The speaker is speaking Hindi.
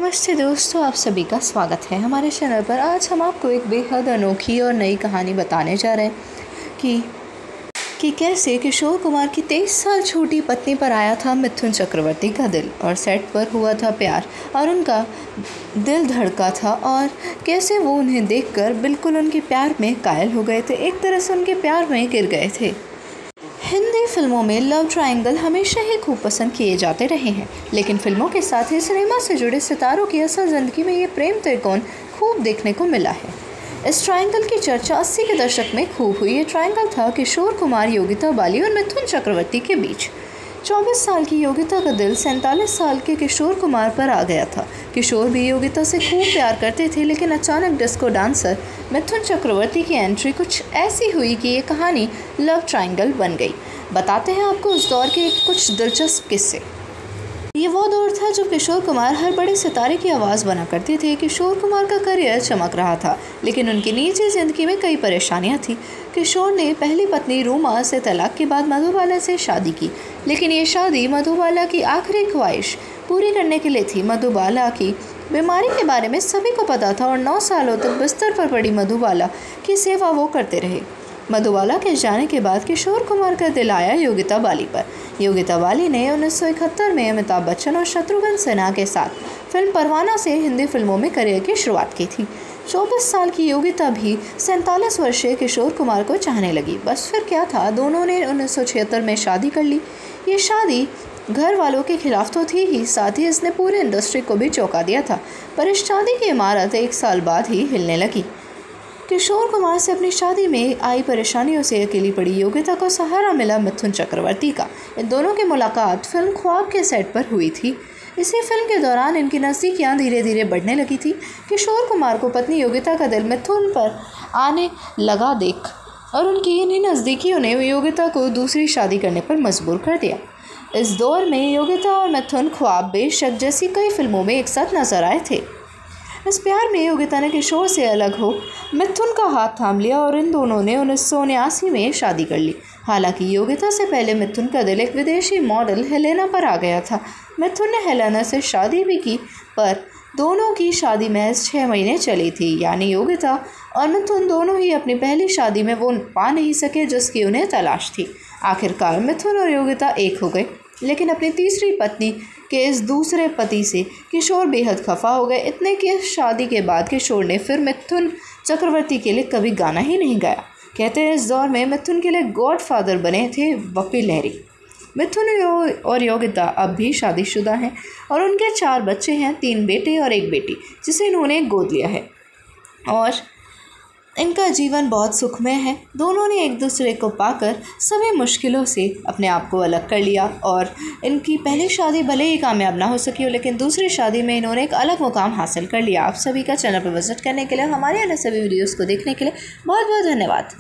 नमस्ते दोस्तों, आप सभी का स्वागत है हमारे चैनल पर। आज हम आपको एक बेहद अनोखी और नई कहानी बताने जा रहे हैं कि कैसे किशोर कुमार की 23 साल छोटी पत्नी पर आया था मिथुन चक्रवर्ती का दिल और सेट पर हुआ था प्यार और उनका दिल धड़का था और कैसे वो उन्हें देखकर बिल्कुल उनके प्यार में कायल हो गए थे, एक तरह से उनके प्यार में गिर गए थे। हिंदी फिल्मों में लव ट्रायंगल हमेशा ही खूब पसंद किए जाते रहे हैं, लेकिन फिल्मों के साथ ही सिनेमा से जुड़े सितारों की असल ज़िंदगी में ये प्रेम त्रिकोण खूब देखने को मिला है। इस ट्रायंगल की चर्चा 80 के दशक में खूब हुई। ये ट्रायंगल था किशोर कुमार, योगिता बाली और मिथुन चक्रवर्ती के बीच। 24 साल की योगिता का दिल 47 साल के किशोर कुमार पर आ गया था। किशोर भी योगिता से खूब प्यार करते थे, लेकिन अचानक डिस्को डांसर मिथुन चक्रवर्ती की एंट्री कुछ ऐसी हुई कि ये कहानी लव ट्रायंगल बन गई। बताते हैं आपको उस दौर के कुछ दिलचस्प किस्से। ये वो दौर था जब किशोर कुमार हर बड़े सितारे की आवाज़ बना करते थे। किशोर कुमार का करियर चमक रहा था, लेकिन उनकी निजी ज़िंदगी में कई परेशानियां थीं। किशोर ने पहली पत्नी रूमा से तलाक के बाद मधुबाला से शादी की, लेकिन ये शादी मधुबाला की आखिरी ख्वाहिश पूरी करने के लिए थी। मधुबाला की बीमारी के बारे में सभी को पता था और 9 सालों तक बिस्तर पर पड़ी मधुबाला की सेवा वो करते रहे। मधुबाला के जाने के बाद किशोर कुमार का दिल आया योगिता बाली पर। योगिता बाली ने 1971 में अमिताभ बच्चन और शत्रुघ्न सिन्हा के साथ फिल्म परवाना से हिंदी फिल्मों में करियर की शुरुआत की थी। 24 साल की योगिता भी 47 वर्षीय किशोर कुमार को चाहने लगी। बस फिर क्या था, दोनों ने 1976 में शादी कर ली। ये शादी घर वालों के खिलाफ तो थी ही, साथ ही इसने पूरे इंडस्ट्री को भी चौंका दिया था। पर इस शादी की इमारत 1 साल बाद ही हिलने लगी। किशोर कुमार से अपनी शादी में आई परेशानियों से अकेली पड़ी योगिता को सहारा मिला मिथुन चक्रवर्ती का। इन दोनों की मुलाकात फिल्म ख्वाब के सेट पर हुई थी। इसी फिल्म के दौरान इनकी नज़दीकियाँ धीरे धीरे बढ़ने लगी थी। किशोर कुमार को पत्नी योगिता का दिल मिथुन पर आने लगा देख और उनकी इन्हीं नज़दीकियों ने योगिता को दूसरी शादी करने पर मजबूर कर दिया। इस दौर में योगिता और मिथुन ख्वाब, बेशक जैसी कई फिल्मों में एक साथ नजर आए थे। इस प्यार में योगिता ने किशोर से अलग हो मिथुन का हाथ थाम लिया और इन दोनों ने 1979 में शादी कर ली। हालांकि योगिता से पहले मिथुन का दिल एक विदेशी मॉडल हेलेना पर आ गया था। मिथुन ने हेलेना से शादी भी की, पर दोनों की शादी महज 6 महीने चली थी। यानी योगिता और मिथुन दोनों ही अपनी पहली शादी में वो पा नहीं सके जिसकी उन्हें तलाश थी। आखिरकार मिथुन और योगिता एक हो गए, लेकिन अपनी तीसरी पत्नी के इस दूसरे पति से किशोर बेहद खफा हो गए। इतने की शादी के बाद किशोर ने फिर मिथुन चक्रवर्ती के लिए कभी गाना ही नहीं गाया। कहते हैं इस दौर में मिथुन के लिए गॉडफादर बने थे बप्पी लहरी। मिथुन और योगिता अब भी शादीशुदा हैं और उनके 4 बच्चे हैं, 3 बेटे और 1 बेटी, जिसे इन्होंने गोद लिया है और इनका जीवन बहुत सुखमय है। दोनों ने एक दूसरे को पाकर सभी मुश्किलों से अपने आप को अलग कर लिया और इनकी पहली शादी भले ही कामयाब ना हो सकी हो, लेकिन दूसरी शादी में इन्होंने एक अलग मुकाम हासिल कर लिया। आप सभी का चैनल पर विजिट करने के लिए, हमारे अन्य सभी वीडियोस को देखने के लिए बहुत बहुत धन्यवाद।